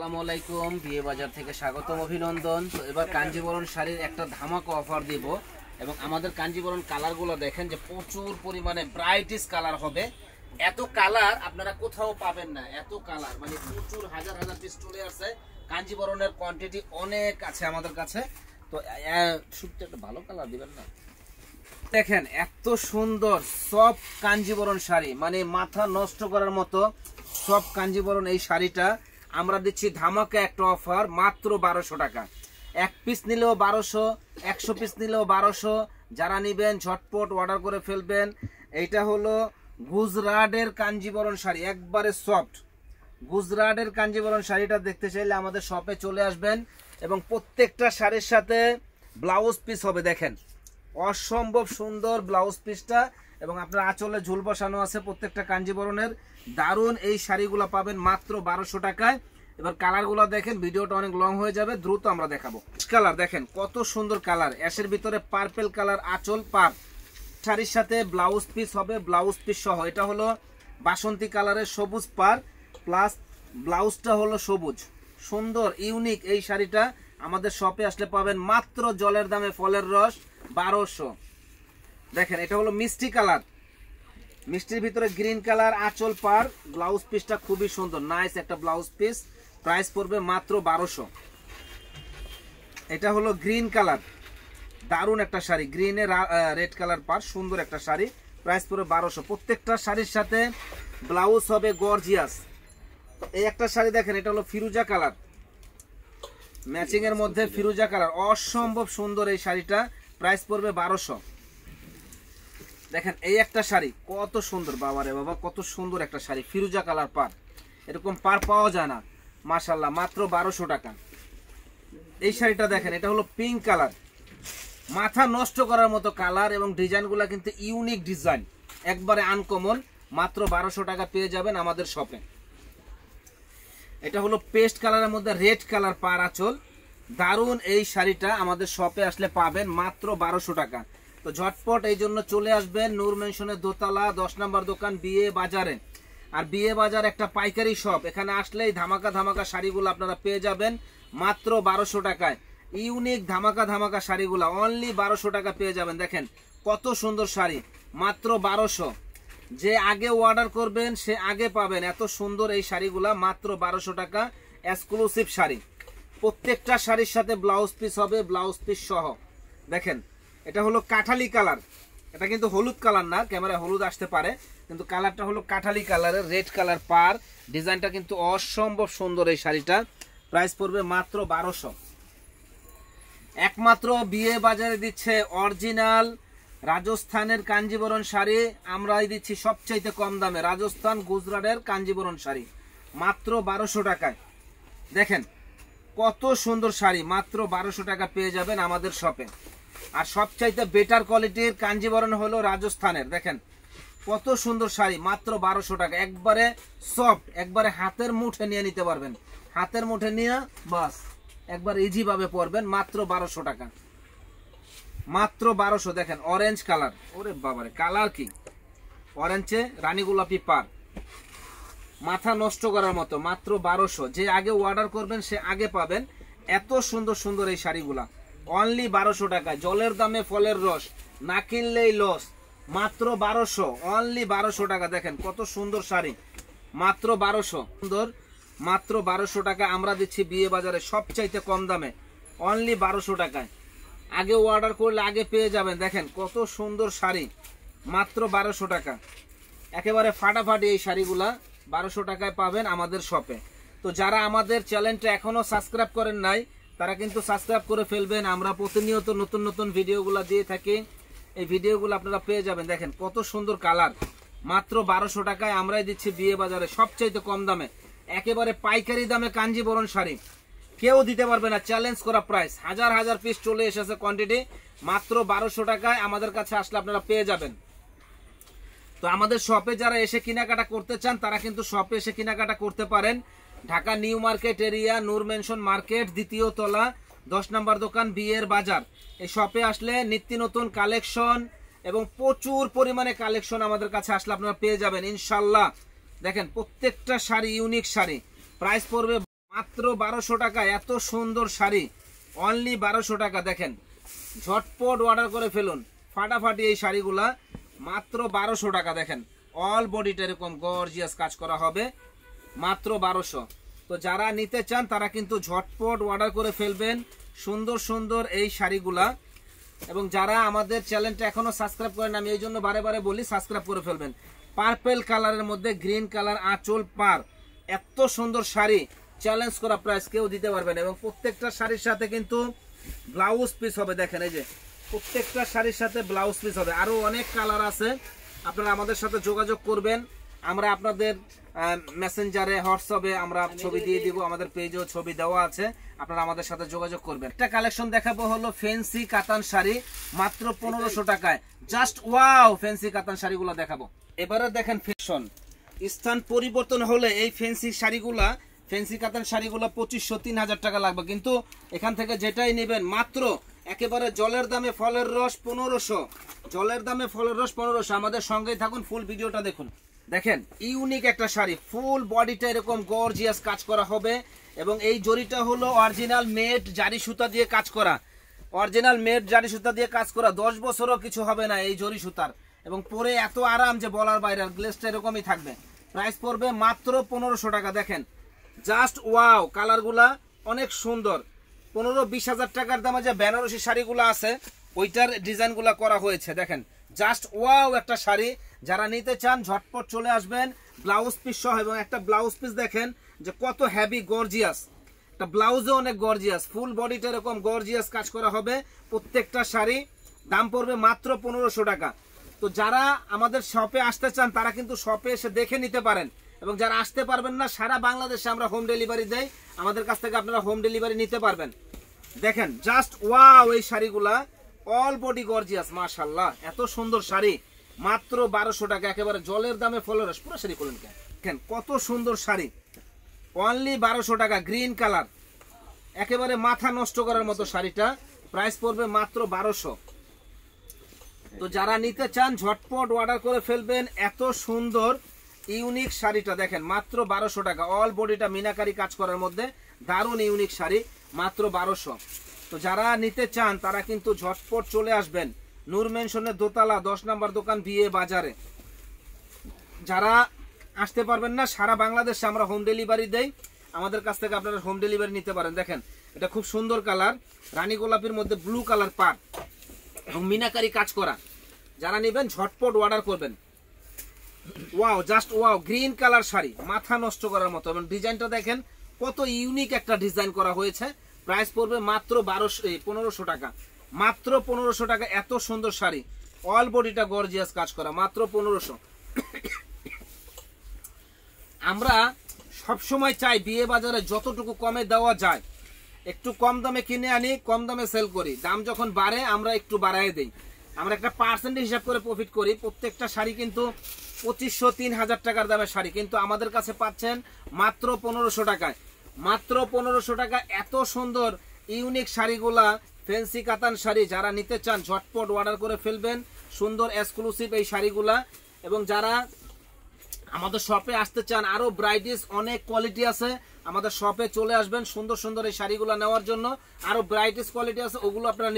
আসসালামু আলাইকুম, বিয়ে বাজার থেকে স্বাগতম, অভিনন্দন। তো এবার কাঞ্জিবরণ শাড়ির একটা ধামাকা অফার দিব এবং আমাদের কাঞ্জিবরণ কালারগুলো দেখেন যে প্রচুর পরিমাণে ব্রাইটিশ কালার হবে। এত কালার আপনারা কোথাও পাবেন না, এত কালার মানে প্রচুর হাজার হাজার পিস চলে আসছে। কাঞ্জিবরণের কোয়ান্টিটি অনেক আছে আমাদের কাছে। তো শুধু একটা ভালো কালার দিবেন না। দেখেন এত সুন্দর সব কাঞ্জিবরণ শাড়ি, মানে মাথা নষ্ট করার মতো সব কাঞ্জিবরণ। এই শাড়িটা আমরা দিচ্ছি ধামাকা একটা অফার, মাত্র 1200 টাকা। এক পিস নিলেও 1200, 100 পিস নিলেও 1200। যারা নিবেন ঝটপট অর্ডার করে ফেলবেন। এইটা হলো গুজরাটের কাঞ্জিবরণ শাড়ি, একবারে সফট গুজরাটের কাঞ্জিবরণ শাড়িটা দেখতে চাইলে আমাদের শপে চলে আসবেন এবং প্রত্যেকটা শাড়ির সাথে ব্লাউজ পিস হবে। দেখেন অসম্ভব সুন্দর ব্লাউজ পিসটা এবং আপনার আঁচলে ঝুল বসানো আছে প্রত্যেকটা কাঞ্জিবরণের। দারুণ এই শাড়িগুলো পাবেন মাত্র 1200 টাকায়। এবার কালারগুলো দেখেন, ভিডিওটা অনেক লং হয়ে যাবে, দ্রুত আমরা দেখাবো। কালার দেখেন কত সুন্দর কালার, অ্যাশের ভিতরে পার্পল কালার, আঁচল পার, শাড়ির সাথে ব্লাউজ পিস হবে, ব্লাউজ পিস সহ। এটা হলো বাসন্তী কালারের সবুজ পার প্লাস ব্লাউজটা হলো সবুজ। সুন্দর ইউনিক এই শাড়িটা আমাদের শপে আসলে পাবেন মাত্র জলের দামে ফলের রস 1200। দেখেন এটা হলো মিষ্টি কালার, মিষ্টির ভিতরে গ্রিন কালার, আঁচল পার, ব্লাউজ পিসটা খুবই সুন্দর, নাইস একটা ব্লাউজ পিস। প্রাইস পড়বে মাত্র 1200। এটা হলো গ্রিন কালার, দারুণ একটা শাড়ি, গ্রিনে রেড কালার পার, সুন্দর একটা শাড়ি। প্রাইস পড়বে 1200। প্রত্যেকটা শাড়ির সাথে ব্লাউজ হবে গর্জিয়াস। এই একটা শাড়ি দেখেন, এটা হলো ফিরোজা কালার, ম্যাচিং এর মধ্যে ফিরোজা কালার, অসম্ভব সুন্দর এই শাড়িটা। প্রাইস পড়বে 1200। দেখেন এই একটা শাড়ি কত সুন্দর, বাবারে বাবা কত সুন্দর একটা শাড়ি, ফিরোজা কালার পার, এরকম পার পাওয়া যায় না মাশাআল্লাহ, মাত্র 1200 টাকা। এই শাড়িটা দেখেন, এটা হলো পিঙ্ক কালার, মাথা নষ্ট করার মতো কালার এবং ডিজাইনগুলো কিন্তু ইউনিক ডিজাইন, একবারে আনকমন। মাত্র 1200 টাকা পেয়ে যাবেন আমাদের শপে। এটা হলো পেস্ট কালারের মধ্যে রেড কালার পার আঁচল, দারুণ এই শাড়িটা আমাদের শপে আসলে পাবেন মাত্র 1200 টাকা। তো ঝটপট এই জন্য চলে আসবেন নূর মেনশনের দোতলা 10 নম্বর দোকান, বিয়ে বাজারে। আর বিয়ে বাজার একটা পাইকারি শপ, এখানে আসলেই ধামাকা ধামাকা শাড়িগুলো আপনারা পেয়ে যাবেন মাত্র 1200 টাকায়। ইউনিক ধামাকা ধামাকা শাড়িগুলো অনলি 1200 টাকা পেয়ে যাবেন। দেখেন কত সুন্দর শাড়ি, মাত্র 1200। যে আগে অর্ডার করবেন সে আগে পাবেন এত সুন্দর এই শাড়িগুলা, মাত্র 1200 টাকা। এক্সক্লুসিভ শাড়ি, প্রত্যেকটা শাড়ির সাথে ব্লাউজ পিস হবে, ব্লাউজ পিস সহ। দেখেন এটা হলো কাঠালি কালার, এটা কিন্তু হলুদ কালার না, ক্যামেরায় হলুদ আসতে পারে, কিন্তু কালারটা হলো কাঠালি কালারের, রেড কালার পার, ডিজাইনটা কিন্তু অসম্ভব সুন্দর এই শাড়িটা। প্রাইস পড়বে মাত্র 1200। একমাত্র বিয়ে বাজারে দিচ্ছে অরিজিনাল রাজস্থানের কাঞ্জিবরণ শাড়ি, আমরাই দিচ্ছি সবচাইতে কম দামে, রাজস্থান গুজরাটের কাঞ্জিবরণ শাড়ি মাত্র 1200 টাকায়। দেখেন কত সুন্দর শাড়ি, মাত্র 1200 টাকা পেয়ে যাবেন আমাদের শপে। আর সবচাইতে বেটার কোয়ালিটির কাঞ্জিবরণ হলো রাজস্থানের। দেখেন কত সুন্দর শাড়ি, মাত্র 1200 টাকা, একবারে সফট, একবারে হাতের মুঠে নিয়ে নিতে পারবেন, হাতের মুঠে নিয়ে বাস একবার ইজি ভাবে পরবেন, মাত্র 1200 টাকা, মাত্র 1200। দেখেন অরেঞ্জ কালার, ওরে বাবারে কালার কি, অরেঞ্জে রানী গোলাপি পার, মাথা নষ্ট করার মতো, মাত্র 1200। যে আগে অর্ডার করবেন সে আগে পাবেন এত সুন্দর সুন্দর এই শাড়িগুলা, অনলি 1200 টাকা। জলের দামে ফলের রস, না কিনলেই লস, মাত্র 1200, অনলি 1200 টাকা। দেখেন কত সুন্দর শাড়ি, মাত্র 1200 সুন্দর, মাত্র 1200 টাকা আমরা দিচ্ছি বিয়ে বাজারে সবচাইতে কম দামে, অনলি 1200 টাকায়। আগে অর্ডার করলে আগে পেয়ে যাবেন। দেখেন কত সুন্দর শাড়ি, মাত্র 1200 টাকা, একেবারে ফাটাফাটি এই শাড়িগুলা 1200 টাকায় পাবেন আমাদের শপে। তো যারা আমাদের চ্যানেলটা এখনো সাবস্ক্রাইব করেন নাই তারা কিন্তু সাবস্ক্রাইব করে ফেলবেন, আমরা প্রতিনিয়ত নতুন নতুন ভিডিওগুলো দিয়ে থাকি, এই ভিডিওগুলো আপনারা পেয়ে যাবেন। দেখেন কত সুন্দর কালার, মাত্র 1200 টাকায় আমরাই দিচ্ছি বিয়ে বাজারে সবচাইতে কম দামে, একেবারে পাইকারি দামে কাঞ্জিবরণ শাড়ি কেউ দিতে পারবে না, চ্যালেঞ্জ করা প্রাইস। হাজার হাজার পিস চলে এসেছে কোয়ান্টিটি, মাত্র 1200 টাকায় আমাদের কাছে আসলে আপনারা পেয়ে যাবেন। তো আমাদের শপে যারা এসে কেনাকাটা করতে চান তারা কিন্তু শপে এসে কেনাকাটা করতে পারেন। ঢাকা নিউ মার্কেট এরিয়া, নূর মেনশন মার্কেট, দ্বিতীয় তলা, 10 নম্বর দোকান, বিয়ের বাজার। এই শপে আসলে নিত্য নতুন কালেকশন এবং প্রচুর পরিমাণে কালেকশন আমাদের কাছে আসলে আপনারা পেয়ে যাবেন ইনশাল্লাহ। দেখেন প্রত্যেকটা শাড়ি ইউনিক শাড়ি, প্রাইস পড়বে মাত্র 1200 টাকা এত সুন্দর শাড়ি, অনলি 1200 টাকা। দেখেন ঝটপট অর্ডার করে ফেলুন, ফাটাফাটি এই শাড়িগুলা মাত্র 1200 টাকা। দেখেন অল বডিটা এরকম গর্জিয়াস কাজ করা হবে, মাত্র 1200। তো যারা নিতে চান তারা কিন্তু ঝটপট অর্ডার করে ফেলবেন সুন্দর সুন্দর এই শাড়িগুলা। এবং যারা আমাদের চ্যানেলটা এখনো সাবস্ক্রাইব করেন, আমি এই জন্য বারে বারে বলি সাবস্ক্রাইব করে ফেলবেন। পার্পল কালারের মধ্যে গ্রিন কালার আঁচল পার, এত সুন্দর শাড়ি, চ্যালেঞ্জ করা প্রাইস কেউ দিতে পারবেন। এবং প্রত্যেকটা শাড়ির সাথে কিন্তু ব্লাউজ পিস হবে। দেখেন এই যে প্রত্যেকটা শাড়ির সাথে ব্লাউজ পিস হবে। আরো অনেক কালার আছে, আপনারা আমাদের সাথে যোগাযোগ করবেন। আমরা আপনাদের মেসেঞ্জারে, হোয়াটসঅ্যাপে আমরা ছবি দিয়ে দিব, আমাদের পেজেও ছবি দেওয়া আছে, আপনারা আমাদের সাথে যোগাযোগ করবেন। একটা কালেকশন দেখাবো হলো ফ্যান্সি কাতান শাড়ি, মাত্র 1500 টাকায়। জাস্ট ওয়াও, ফ্যান্সি কাতান শাড়িগুলো দেখাবো। এবারে দেখেন ফ্যাশন স্থান পরিবর্তন হলে এই ফ্যান্সি শাড়িগুলা, ফ্যান্সি কাতান শাড়িগুলো 2500-3000 টাকা লাগবে, কিন্তু এখান থেকে যেটাই নেবেন মাত্র একেবারে জলের দামে ফলের রস 1500। জলের দামে ফলের রস 1500। আমাদের সঙ্গেই থাকুন, ফুল ভিডিওটা দেখুন। দেখেন ইউনিক একটা শাড়ি, ফুল বডিটা এরকম গর্জিয়াস কাজ করা হবে। এবং এই জরিটা হলো অরিজিনাল মেড জারি সুতা দিয়ে কাজ করা, অরিজিনাল মেড জারি সুতা দিয়ে কাজ করা। 10 বছরও কিছু হবে না এই জরি সুতার। এবং পরে এত আরাম যে বলার বাইরে, গ্লেসটা এরকমই থাকবে। প্রাইস পড়বে মাত্র 1500 টাকা। দেখেন জাস্ট ওয়াও, কালারগুলা অনেক সুন্দর। 15-20 হাজার টাকার দামে যে বেনারসি শাড়িগুলো আছে ওইটার ডিজাইনগুলো করা হয়েছে। দেখেন জাস্ট ওয়াও একটা শাড়ি, যারা নিতে চান ঝটপট চলে আসবেন। ব্লাউজ পিস সহ, এবং একটা ব্লাউজ পিস দেখেন যে কত হেভি গর্জিয়াস, একটা ব্লাউজও অনেক গর্জিয়াস, ফুল বডিটা এরকম গর্জিয়াস কাজ করা হবে। প্রত্যেকটা শাড়ি দাম পড়বে মাত্র 1500 টাকা। তো যারা আমাদের শপে আসতে চান তারা কিন্তু শপে এসে দেখে নিতে পারেন। এবং যারা আসতে পারবেন না, সারা বাংলাদেশে আমরা হোম ডেলিভারি দেই, আমাদের কাছ থেকে আপনারা হোম ডেলিভারি নিতে পারবেন। দেখেন জাস্ট ওয়াও, এই শাড়িগুলা অল বডি গর্জিয়াস, মাশাআল্লাহ এত সুন্দর শাড়ি, মাত্র 1200 টাকা। একেবারে জলের দামে ফলের রস। পুরো শাড়ি করলেন কেন? দেখেন কত সুন্দর শাড়ি, অনলি 1200 টাকা। গ্রিন কালার, একেবারে মাথা নষ্ট করার মতো শাড়িটা, প্রাইস পড়বে মাত্র 1200। তো যারা নিতে চান ঝটপট অর্ডার করে ফেলবেন। এত সুন্দর ইউনিক শাড়িটা দেখেন মাত্র 1200 টাকা। অল বডিটা মিনাকারি কাজ করার মধ্যে দারুণ ইউনিক শাড়ি, মাত্র 1200। তো যারা নিতে চান তারা কিন্তু ঝটপট চলে আসবেন নূর মেনশনের দোতলা 10 নম্বর দোকান, বিয়ে বাজারে। যারা আসতে পারবেন না, সারা বাংলাদেশে আমরা হোম ডেলিভারি দেই, আমাদের কাছ থেকে আপনারা হোম ডেলিভারি নিতে পারেন। দেখেন এটা খুব সুন্দর কালার, রানী গোলাপির মধ্যে ব্লু কালার পাট এবং মিনাকারি কাজ করা। যারা নেবেন ঝটপট অর্ডার করবেন। Wow, just wow, green colour sari, মাথা নষ্ট করার মতো। এবং ডিজাইনটা দেখেন কত ইউনিক একটা ডিজাইন করা হয়েছে। প্রাইস পড়বে মাত্র 1500 টাকা, মাত্র 1500 টাকা। এত সুন্দর শাড়ি, অল বডিটা গর্জিয়াস কাজ করা, মাত্র 1500। আমরা সবসময় চাই বিয়ে বাজারে যতটুকু কমে দেওয়া যায়, একটু কম দামে কিনে আনি, কম দামে সেল করি। দাম যখন বাড়ে আমরা একটু বাড়াই দেই, আমরা একটা পার্সেন্ট হিসাব করে প্রফিট করি। প্রত্যেকটা শাড়ি কিন্তু 2500-3000 টাকার দামের শাড়ি, কিন্তু আমাদের কাছে পাচ্ছেন মাত্র 1500 টাকায়, মাত্র 1500 টাকা। এত সুন্দর ইউনিক শাড়িগুলা, ফ্যান্সি কাতান শাড়ি, যারা নিতে চান ঝটপট অর্ডার করে ফেলবেন। সুন্দর এক্সক্লুসিভ এই শাড়িগুলা। এবং যারা আমাদের শপে আসতে চান, আরো ব্রাইটিস অনেক কোয়ালিটি আছে, আমাদের শপে চলে আসবেন সুন্দর সুন্দর এই শাড়িগুলো নেওয়ার জন্য। আরো ব্রাইটিস কোয়ালিটি আছে, ওগুলো আপনারা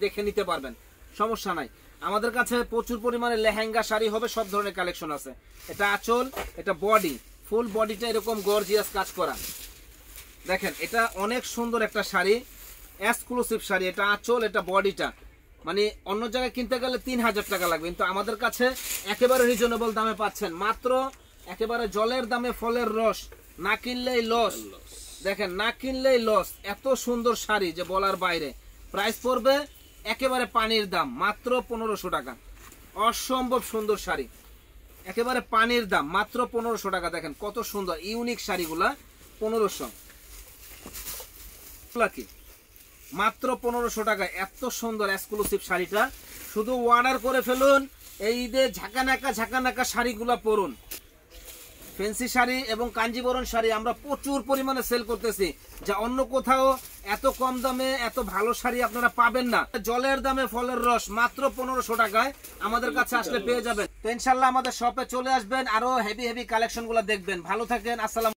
দেখে নিতে পারবেন, সমস্যা নাই। আমাদের কাছে প্রচুর পরিমাণে লেহেঙ্গা শাড়ি হবে, সব ধরনের কালেকশন আছে। এটা আঁচল, এটা বডি, ফুল বডিটা এরকম গর্জিয়াস কাজ করা। দেখেন এটা অনেক সুন্দর একটা শাড়ি, এক্সক্লুসিভ শাড়ি। এটা আঁচল, এটা বডিটা, মানে অন্য জায়গায় কিনতে গেলে 3000 টাকা লাগবে, কিন্তু আমাদের কাছে একেবারে রিজনেবল দামে পাচ্ছেন। মাত্র একেবারে জলের দামে ফলের রস, না কিনলেই লস। দেখেন না কিনলেই লস, এত সুন্দর শাড়ি যে বলার বাইরে। প্রাইস পড়বে একেবারে পানির দাম, মাত্র 1500 টাকা। অসম্ভব সুন্দর শাড়ি, একেবারে পানির দাম, মাত্র 1500 টাকা। দেখেন কত সুন্দর ইউনিক শাড়িগুলা, 1500 কি মাত্র 1500 টাকা। এত সুন্দর এক্সক্লুসিভ শাড়িটা শুধু অর্ডার করে ফেলুন। এই ঈদে ঝাঁকানাকা শাড়িগুলা পরুন। ফ্যান্সি শাড়ি এবং কাঞ্জিবরণ শাড়ি আমরা প্রচুর পরিমাণে সেল করতেছি, যা অন্য কোথাও এত কম দামে এত ভালো শাড়ি আপনারা পাবেন না। জলের দামে ফলের রস, মাত্র 1500 টাকায় আমাদের কাছে আসলে পেয়ে যাবেন। তো ইনশাল্লাহ আমাদের শপে চলে আসবেন, আরো হেভি কালেকশন গুলা দেখবেন। ভালো থাকেন, আসসালাম।